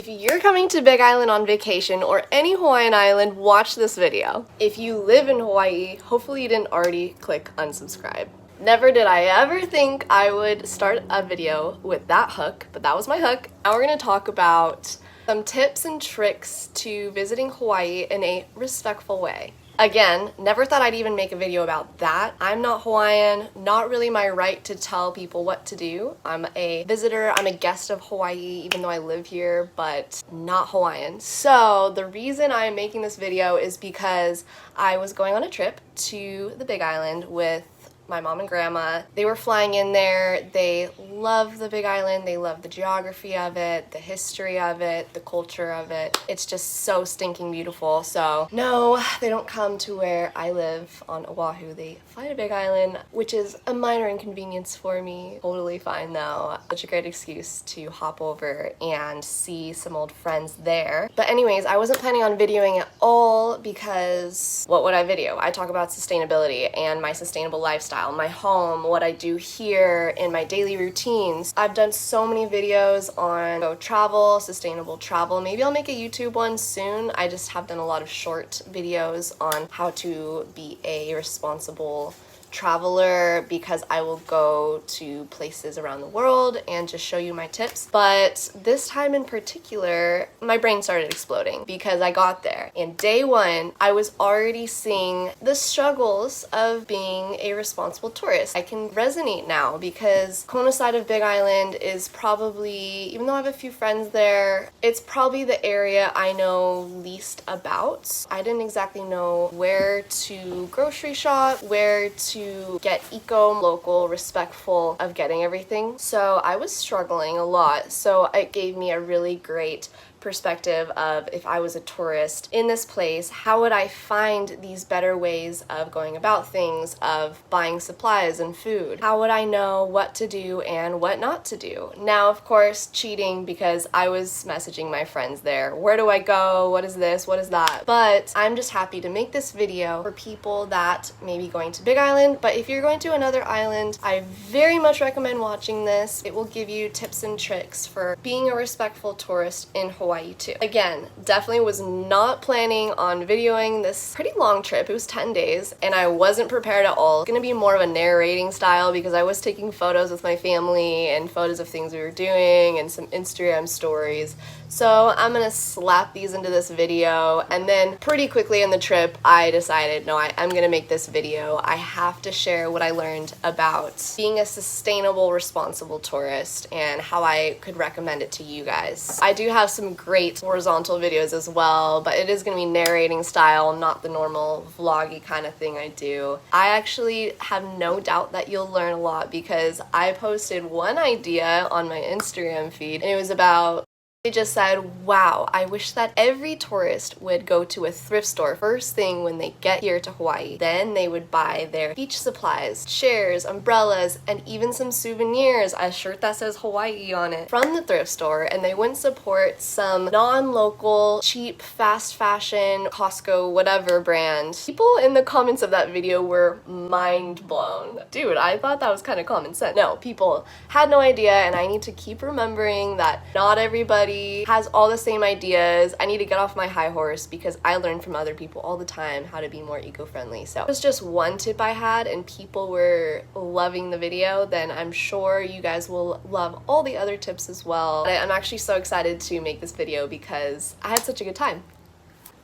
you're coming to Big Island on vacation or any Hawaiian island, watch this video. If you live in Hawaii, hopefully you didn't already click unsubscribe. Never did I ever think I would start a video with that hook, but that was my hook. Now we're gonna talk about some tips and tricks to visiting Hawaii in a respectful way. Again, never thought I'd even make a video about that. I'm not Hawaiian, not really my right to tell people what to do. I'm a visitor, I'm a guest of Hawaii, even though I live here, but not Hawaiian. So the reason I'm making this video is because I was going on a trip to the Big Island with my mom and grandma. They were flying in there. They love the Big Island. They love the geography of it, the history of it, the culture of it. It's just so stinking beautiful. So no, they don't come to where I live on Oahu. They fly to Big Island, which is a minor inconvenience for me. Totally fine though. Such a great excuse to hop over and see some old friends there. But anyways, I wasn't planning on videoing at all because what would I video? I talk about sustainability and my sustainable lifestyle, my home, what I do here in my daily routines. I've done so many videos on travel, sustainable travel. Maybe I'll make a YouTube one soon. I just have done a lot of short videos on how to be a responsible traveler because I will go to places around the world and just show you my tips. But this time in particular, my brain started exploding because I got there. And day one, I was already seeing the struggles of being a responsible tourist. I can resonate now because Kona side of Big Island is probably, even though I have a few friends there, it's probably the area I know least about. I didn't exactly know where to grocery shop, where to get eco, local, respectful of getting everything. So I was struggling a lot. So it gave me a really great perspective of if I was a tourist in this place, how would I find these better ways of going about things, of buying supplies and food? How would I know what to do and what not to do? Now, of course, cheating because I was messaging my friends there. Where do I go? What is this? What is that? But I'm just happy to make this video for people that may be going to Big Island, but if you're going to another island, I very much recommend watching this. It will give you tips and tricks for being a respectful tourist in Hawaii too. Again, definitely was not planning on videoing this pretty long trip. It was 10 days and I wasn't prepared at all. It's gonna be more of a narrating style because I was taking photos with my family and photos of things we were doing and some Instagram stories. So I'm gonna slap these into this video, and then pretty quickly in the trip I decided, no, I'm gonna make this video. I have to share what I learned about being a sustainable, responsible tourist and how I could recommend it to you guys. I do have some great horizontal videos as well, but it is gonna be narrating style, not the normal vloggy kind of thing I do. I actually have no doubt that you'll learn a lot because I posted one idea on my Instagram feed and it was about, they just said, wow, I wish that every tourist would go to a thrift store first thing when they get here to Hawaii. Then they would buy their beach supplies, chairs, umbrellas, and even some souvenirs, a shirt that says Hawaii on it, from the thrift store, and they wouldn't support some non-local, cheap, fast fashion, Costco, whatever brand. People in the comments of that video were mind blown. Dude, I thought that was kind of common sense. No, people had no idea, and I need to keep remembering that not everybody has all the same ideas. I need to get off my high horse because I learn from other people all the time how to be more eco-friendly. So it was just one tip I had and people were loving the video, then I'm sure you guys will love all the other tips as well. I'm actually so excited to make this video because I had such a good time.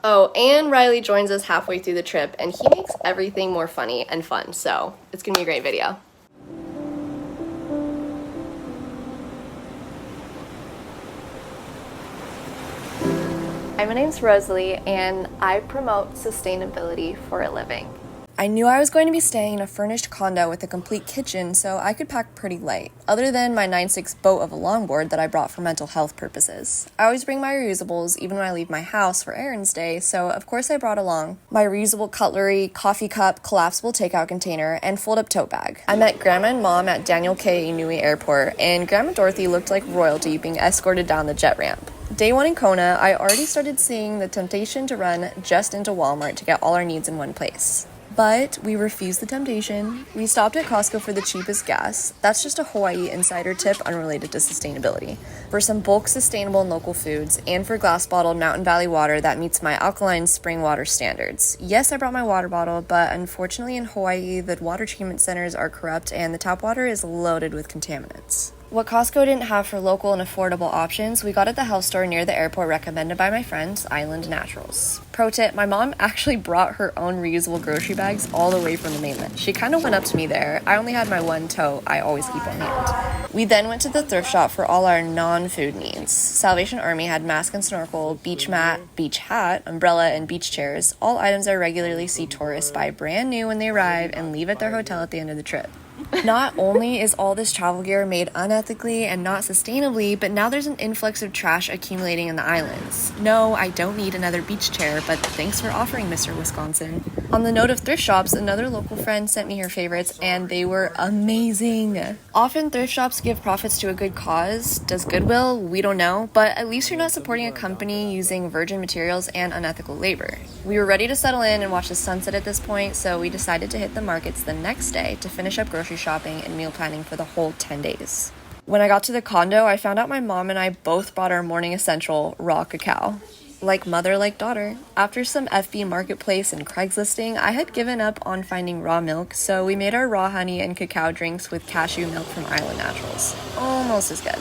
Oh, and Riley joins us halfway through the trip and he makes everything more funny and fun, so it's gonna be a great video. Hi, my name's Rosalie, and I promote sustainability for a living. I knew I was going to be staying in a furnished condo with a complete kitchen, so I could pack pretty light, other than my 9/6 boat of a longboard that I brought for mental health purposes. I always bring my reusables, even when I leave my house for errands day, so of course I brought along my reusable cutlery, coffee cup, collapsible takeout container, and fold-up tote bag. I met Grandma and Mom at Daniel K. Inouye Airport, and Grandma Dorothy looked like royalty being escorted down the jet ramp. Day one in Kona, I already started seeing the temptation to run just into Walmart to get all our needs in one place. But we refused the temptation. We stopped at Costco for the cheapest gas. That's just a Hawaii insider tip unrelated to sustainability. For some bulk sustainable and local foods, and for glass bottled Mountain Valley water that meets my alkaline spring water standards. Yes, I brought my water bottle, but unfortunately in Hawaii, the water treatment centers are corrupt and the tap water is loaded with contaminants. What Costco didn't have for local and affordable options, we got at the health store near the airport recommended by my friends, Island Naturals. Pro tip, my mom actually brought her own reusable grocery bags all the way from the mainland. She kind of went up to me there. I only had my one tote I always keep on hand. We then went to the thrift shop for all our non-food needs. Salvation Army had mask and snorkel, beach mat, beach hat, umbrella, and beach chairs, all items I regularly see tourists buy brand new when they arrive and leave at their hotel at the end of the trip. Not only is all this travel gear made unethically and not sustainably, but now there's an influx of trash accumulating in the islands. No, I don't need another beach chair, but thanks for offering, Mr. Wisconsin. On the note of thrift shops, another local friend sent me her favorites, and they were amazing. Often thrift shops give profits to a good cause. Does Goodwill? We don't know, but at least you're not supporting a company using virgin materials and unethical labor. We were ready to settle in and watch the sunset at this point, so we decided to hit the markets the next day to finish up grocery shopping and meal planning for the whole 10 days. When I got to the condo, I found out my mom and I both bought our morning essential, raw cacao. Like mother, like daughter. After some FB Marketplace and Craigslisting, I had given up on finding raw milk, so we made our raw honey and cacao drinks with cashew milk from Island Naturals. Almost as good.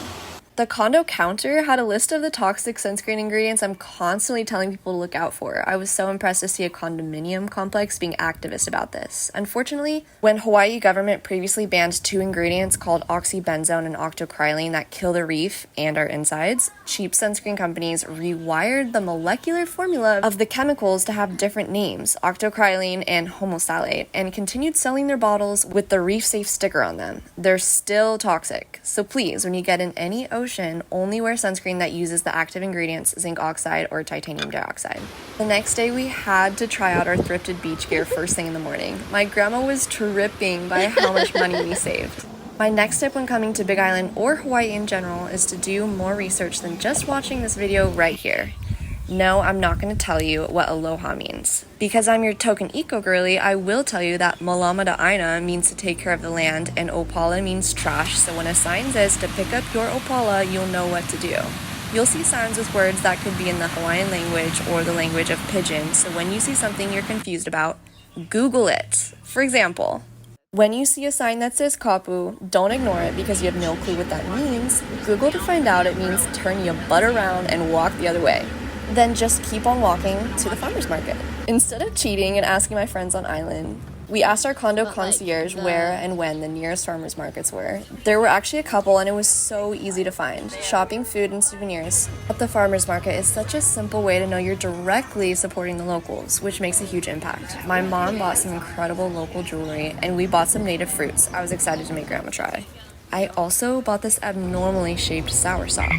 The condo counter had a list of the toxic sunscreen ingredients I'm constantly telling people to look out for. I was so impressed to see a condominium complex being activist about this. Unfortunately, when Hawaii government previously banned 2 ingredients called oxybenzone and octocrylene that kill the reef and our insides, cheap sunscreen companies rewired the molecular formula of the chemicals to have different names, octocrylene and homosalate, and continued selling their bottles with the reef-safe sticker on them. They're still toxic. So please, when you get in any ocean, only wear sunscreen that uses the active ingredients zinc oxide or titanium dioxide. The next day we had to try out our thrifted beach gear first thing in the morning. My grandma was tripping by how much money we saved. My next tip when coming to Big Island or Hawaii in general is to do more research than just watching this video right here. No, I'm not going to tell you what aloha means. Because I'm your token eco-girly, I will tell you that Malamada Aina means to take care of the land and Opala means trash, so when a sign says to pick up your Opala, you'll know what to do. You'll see signs with words that could be in the Hawaiian language or the language of pidgin, so when you see something you're confused about, Google it. For example, when you see a sign that says kapu, don't ignore it because you have no clue what that means. Google to find out it means turn your butt around and walk the other way. Then just keep on walking to the farmer's market. Instead of cheating and asking my friends on island, we asked our condo concierge where and when the nearest farmer's markets were. There were actually a couple and it was so easy to find. Shopping food and souvenirs at the farmer's market is such a simple way to know you're directly supporting the locals, which makes a huge impact. My mom bought some incredible local jewelry and we bought some native fruits I was excited to make grandma try. I also bought this abnormally shaped soursop.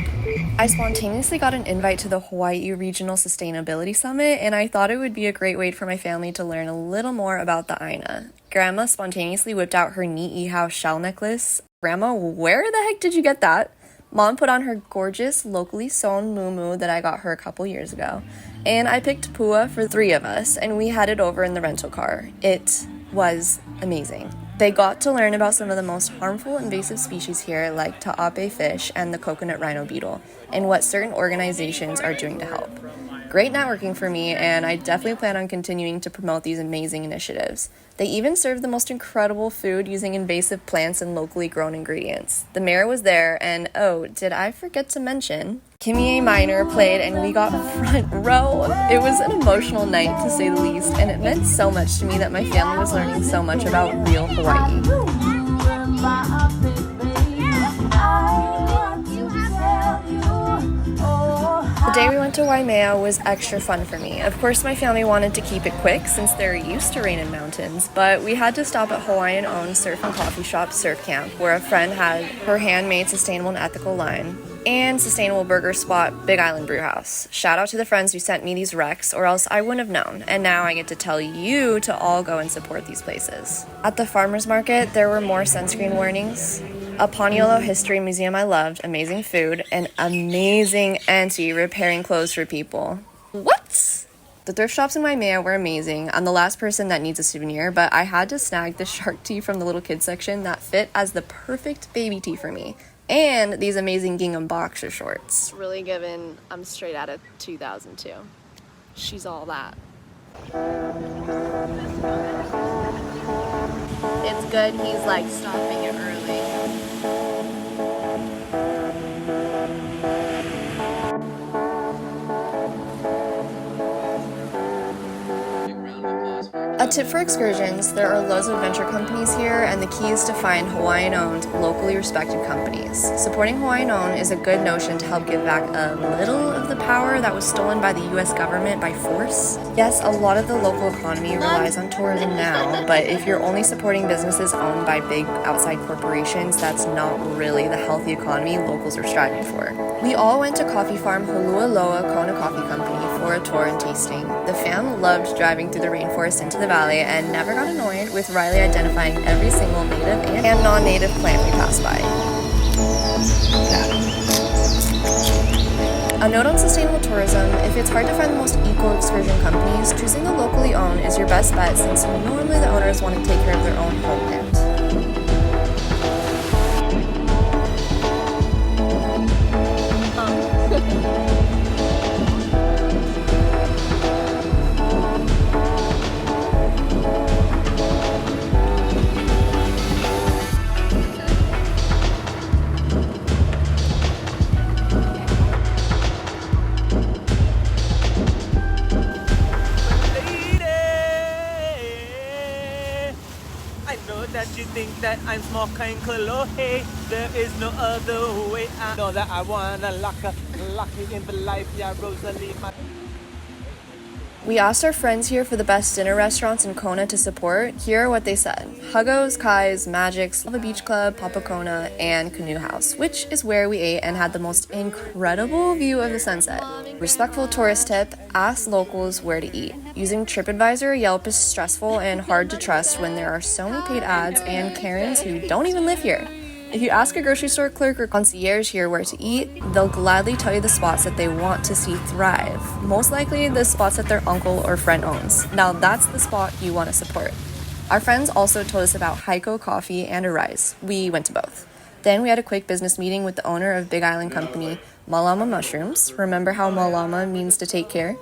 I spontaneously got an invite to the Hawaii Regional Sustainability Summit, and I thought it would be a great way for my family to learn a little more about the Aina. Grandma spontaneously whipped out her ni'ihau shell necklace. Grandma, where the heck did you get that? Mom put on her gorgeous, locally sewn muumuu that I got her a couple years ago. And I picked pua for 3 of us, and we headed over in the rental car. It was amazing. They got to learn about some of the most harmful invasive species here, like ta'ape fish and the coconut rhino beetle, and what certain organizations are doing to help. Great networking for me, and I definitely plan on continuing to promote these amazing initiatives. They even serve the most incredible food using invasive plants and locally grown ingredients. The mayor was there, and oh, did I forget to mention, Kimie Minor played and we got front row. It was an emotional night to say the least, and it meant so much to me that my family was learning so much about real Hawaii. The day we went to Waimea was extra fun for me. Of course, my family wanted to keep it quick since they're used to rain and mountains, but we had to stop at Hawaiian-owned surf and coffee shop Surf Camp, where a friend had her handmade sustainable and ethical line, and sustainable burger spot Big Island Brewhouse. Shout out to the friends who sent me these recs, or else I wouldn't have known, and now I get to tell you to all go and support these places. At the farmer's market, there were more sunscreen warnings, a Paniolo history museum I loved, amazing food, and amazing auntie repairing clothes for people. What? The thrift shops in Waimea were amazing. I'm the last person that needs a souvenir, but I had to snag the shark tee from the little kids section that fit as the perfect baby tee for me. And these amazing gingham boxer shorts. Really given, I'm straight out of 2002. She's all that. It's good he's like stopping it early. A tip for excursions, there are loads of venture companies here, and the key is to find Hawaiian-owned, locally respected companies. Supporting Hawaiian-owned is a good notion to help give back a little of the power that was stolen by the US government by force. Yes, a lot of the local economy relies on tourism now, but if you're only supporting businesses owned by big outside corporations, that's not really the healthy economy locals are striving for. We all went to coffee farm Holualoa Kona Coffee Company for a tour and tasting. The fam loved driving through the rainforest into the valley and never got annoyed with Riley identifying every single native and non-native plant we passed by. A note on sustainable tourism, if it's hard to find the most eco-excursion companies, choosing the locally owned is your best bet since normally the owners want to take care of their own homeland. That you think that I'm small kind Kalohe. There is no other way. I know that I wanna lock it in the life. Yeah, Rosalie. We asked our friends here for the best dinner restaurants in Kona to support. Here are what they said. Huggo's, Kai's, Magic's, Lava Beach Club, Papa Kona, and Canoe House, which is where we ate and had the most incredible view of the sunset. Respectful tourist tip, ask locals where to eat. Using TripAdvisor, Yelp is stressful and hard to trust when there are so many paid ads and Karens who don't even live here. If you ask a grocery store clerk or concierge here where to eat, they'll gladly tell you the spots that they want to see thrive. Most likely the spots that their uncle or friend owns. Now that's the spot you want to support. Our friends also told us about Heiko Coffee and Arise. We went to both. Then we had a quick business meeting with the owner of Big Island company, Malama Mushrooms. Remember how Malama means to take care?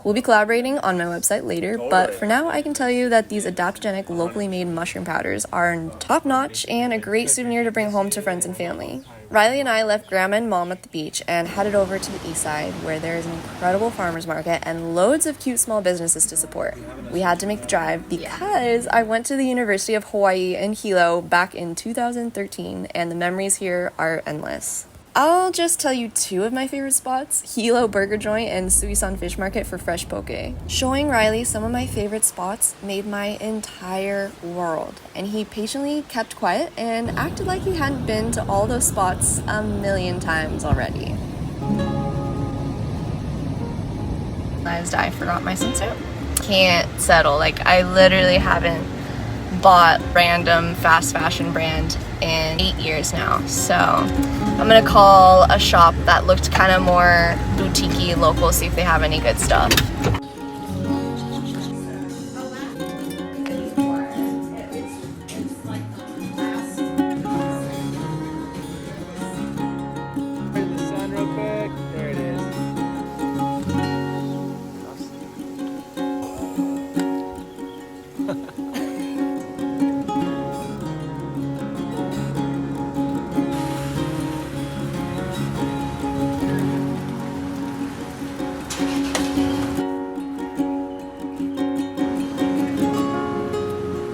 We'll be collaborating on my website later, but for now I can tell you that these adaptogenic locally made mushroom powders are top-notch and a great souvenir to bring home to friends and family. Riley and I left Grandma and Mom at the beach and headed over to the east side where there is an incredible farmers market and loads of cute small businesses to support. We had to make the drive because I went to the University of Hawaii in Hilo back in 2013 and the memories here are endless. I'll just tell you two of my favorite spots, Hilo Burger Joint and Suisan Fish Market for fresh poke. Showing Riley some of my favorite spots made my entire world, and he patiently kept quiet and acted like he hadn't been to all those spots a million times already. I forgot my swimsuit. Can't settle, I literally haven't bought random fast fashion brand in 8 years now, so I'm gonna call a shop that looked kind of more boutique-y local, see if they have any good stuff.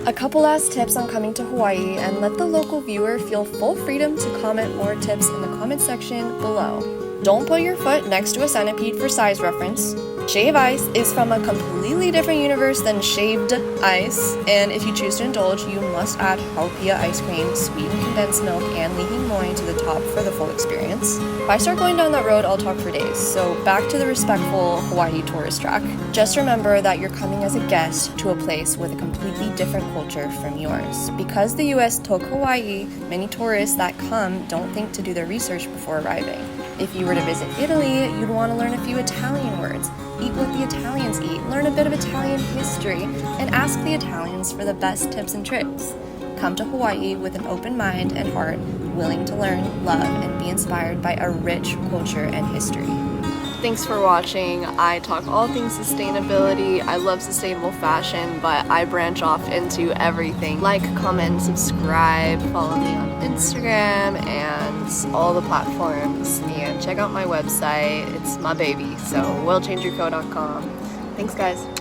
A couple last tips on coming to Hawaii, and let the local viewer feel full freedom to comment more tips in the comment section below. Don't put your foot next to a centipede for size reference. Shave ice is from a completely different universe than shaved ice, and if you choose to indulge, you must add haupia ice cream, sweetened condensed milk, and leaking moe to the top for the full experience. If I start going down that road, I'll talk for days, so back to the respectful Hawaii tourist track. Just remember that you're coming as a guest to a place with a completely different culture from yours. Because the US took Hawaii, many tourists that come don't think to do their research before arriving. If you were to visit Italy, you'd want to learn a few Italian words, eat what the Italians eat, learn a bit of Italian history, and ask the Italians for the best tips and tricks. Come to Hawaii with an open mind and heart, willing to learn, love, and be inspired by a rich culture and history. Thanks for watching. I talk all things sustainability. I love sustainable fashion, but I branch off into everything. Like, comment, subscribe, follow me on Instagram and all the platforms, and check out my website. It's my baby, so worldchangerco.com. Thanks, guys.